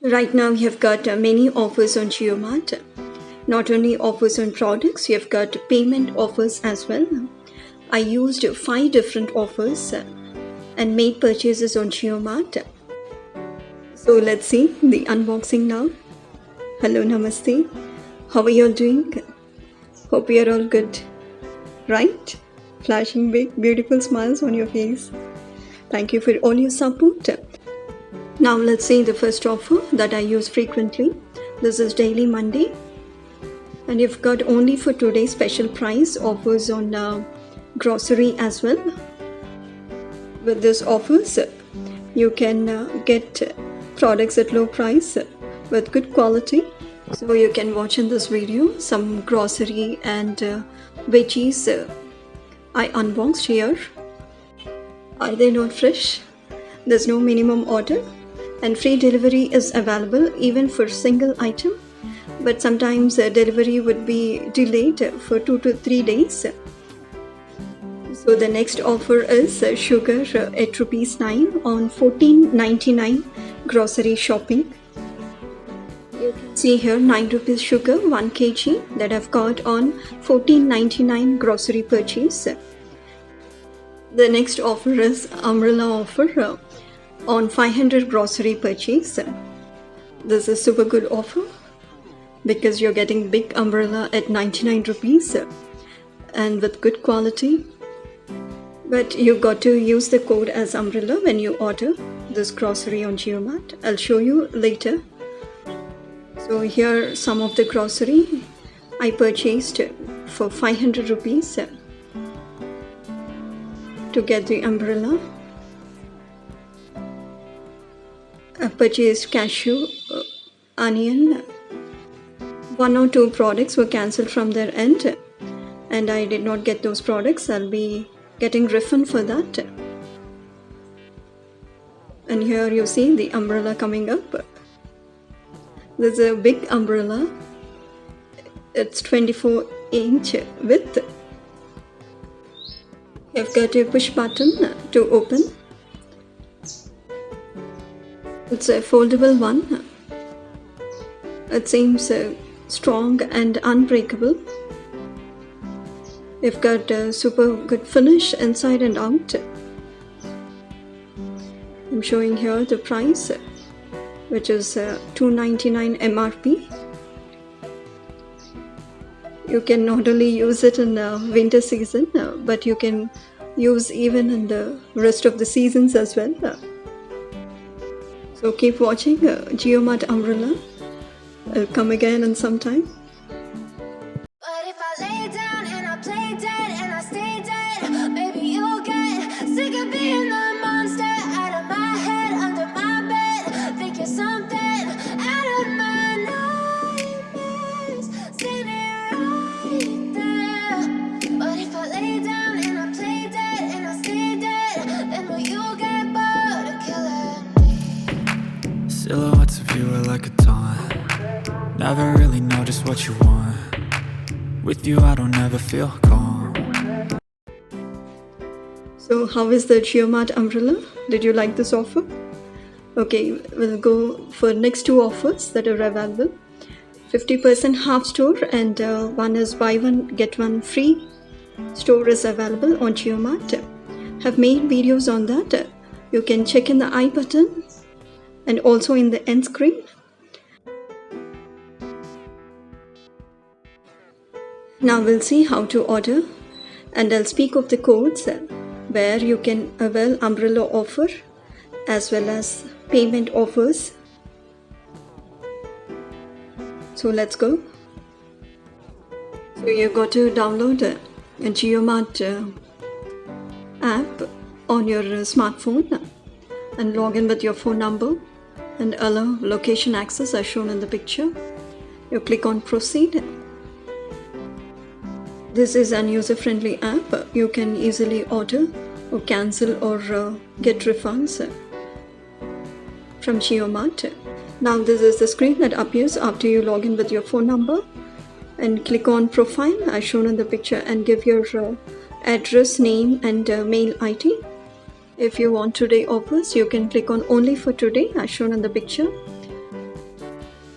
Right now, you have got many offers on jiomart. Not only offers on products, you have got payment offers as well. I used 5 different offers and made purchases on jiomart. So let's see the unboxing now. Hello, namaste. How are you all doing? Hope you are all good, right? Flashing big, beautiful smiles on your face. Thank you for all your support. Now let's see the first offer that I use frequently. This is Daily Monday. And you've got only for today special price offers on grocery as well. With this offers, you can get products at low price with good quality. So you can watch in this video some grocery and veggies I unboxed here. Are they not fresh? There's no minimum order and free delivery is available even for single item, but sometimes delivery would be delayed for 2 to 3 days. So the next offer is sugar at ₹9 on 14.99 grocery shopping. You can see here 9 rupees sugar 1 kg that I've got on 14.99 grocery purchase. The next offer is umbrella offer on 500 grocery purchase. This is super good offer because you're getting big umbrella at 99 rupees and with good quality. But you got to use the code as umbrella when you order this grocery on jiomart. I'll show you later. So here some of the grocery I purchased for 500 rupees to get the umbrella. I purchased cashew, onion. 1 or 2 products were cancelled from their end and I did not get those products. I'll be getting refund for that. And here you see the umbrella coming up. There's a big umbrella. It's 24-inch width. You've got a push button to open. It's a foldable one. It seems strong and unbreakable. You've got a super good finish inside and out. I'm showing here the price, which is $2.99 MRP. You can not only use it in the winter season, but you can use even in the rest of the seasons as well. So keep watching jiomart umbrella. I'll come again in some time. But if I lay down and I play dead and I stay dead, maybe you'll get sick of being the monster out of my head, under my bed. Think you're something out of my nightmares, standing right there. But if I lay down and I play dead and I stay dead, then will you get bored of killing me? Silhouettes of you are like a taunt. Never really know just what you want. With you I don't ever feel calm. So how is the jiomart umbrella? Did you like this offer? Okay, we'll go for next 2 offers that are available. 50% half store and one is buy one get one free store is available on jiomart. Have made videos on that. You can check in the I button and also in the end screen. Now we'll see how to order and I'll speak of the codes where you can avail umbrella offer as well as payment offers. So let's go. So you got to download a jiomart app on your smartphone and log in with your phone number and allow location access as shown in the picture. You click on proceed. This is an user-friendly app. You can easily order or cancel or get refunds from jiomart. Now this is the screen that appears after you log in with your phone number and click on profile as shown in the picture and give your address, name and mail ID. If you want today offers, you can click on only for today as shown in the picture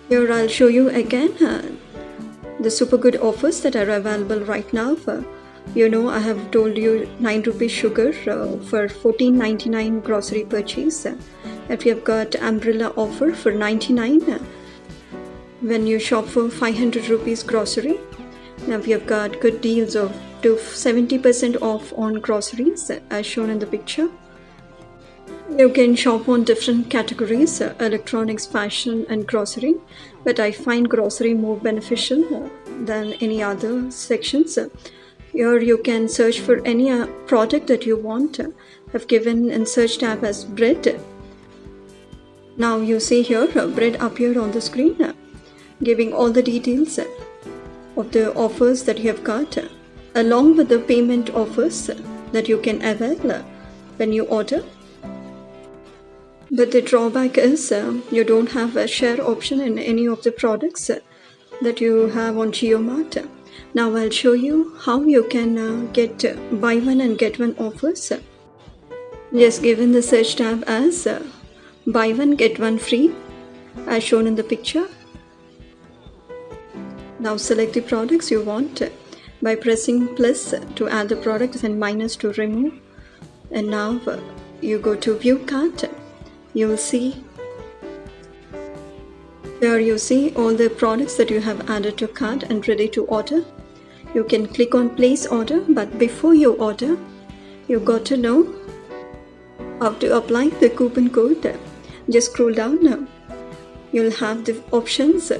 Here I'll show you again the super good offers that are available right now. I have told you 9 rupees sugar for 14.99 grocery purchase. If you have got umbrella offer for 99 when you shop for 500 rupees grocery. Now we have got good deals of to 70% off on groceries as shown in the picture. You can shop on different categories, electronics, fashion and grocery, but I find grocery more beneficial than any other sections. Here you can search for any product that you want. I've given in search tab as bread. Now you see here bread appeared on the screen, giving all the details of the offers that you have got, along with the payment offers that you can avail when you order. But the drawback is you don't have a share option in any of the products that you have on jiomart. Now I'll show you how you can get buy one and get one offers. Just given the search tab as buy one get one free as shown in the picture. Now select the products you want by pressing plus to add the product and minus to remove. And now you go to view cart. You will see here you see all the products that you have added to cart and ready to order. You can click on place order, but before you order, you got to know how to apply the coupon code. Just scroll down now. You'll have the options.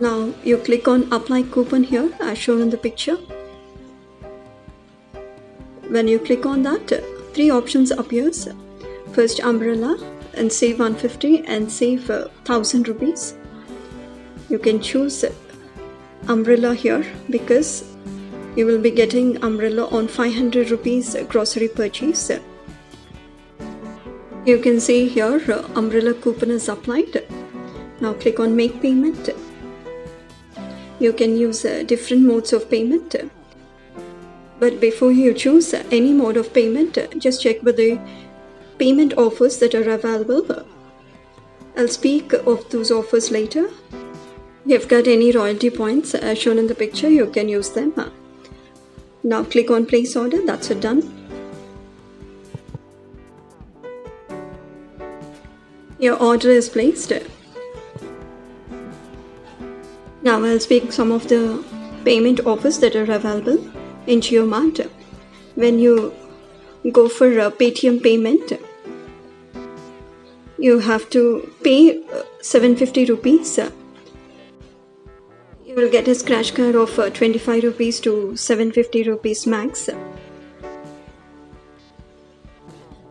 Now you click on apply coupon here as shown in the picture. When you click on that, three options appears. First umbrella and save 150 and save 1000 rupees. You can choose umbrella here because you will be getting umbrella on 500 rupees grocery purchase. You can see here umbrella coupon is applied. Now click on make payment. You can use different modes of payment. But before you choose any mode of payment, just check with the payment offers that are available. I'll speak of those offers later. If you've got any royalty points as shown in the picture, you can use them. Now click on place order. That's it, done. Your order is placed. Now I'll speak some of the payment offers that are available in jiomart. When you go for a Paytm payment, you have to pay 750 rupees. You will get a scratch card of 25 rupees to 750 rupees max.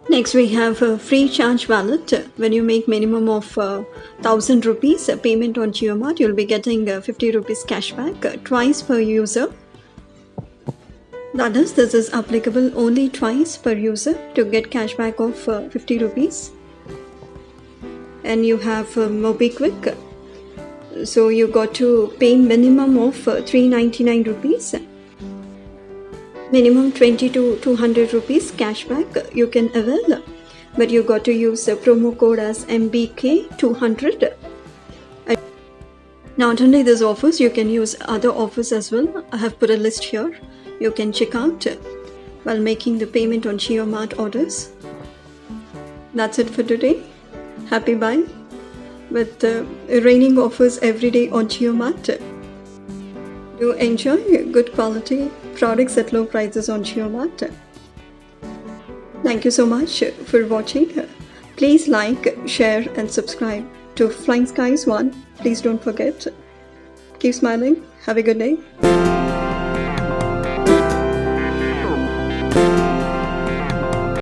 Next we have a free charge wallet. When you make minimum of 1000 rupees payment on jiomart, you'll be getting 50 rupees cashback twice per user. That is, this is applicable only twice per user to get cashback of 50 rupees. And you have MobiKwik. So you got to pay minimum of 399 rupees. Minimum 20 to 200 rupees cashback you can avail. But you got to use the promo code as MBK200. Not only these offers, you can use other offers as well. I have put a list here. You can check out while making the payment on jiomart orders. That's it for today. Happy buying with raining offers every day on jiomart. Do enjoy good quality products at low prices on jiomart. Thank you so much for watching. Please like, share and subscribe to Flying Skies 1. Please don't forget. Keep smiling. Have a good day.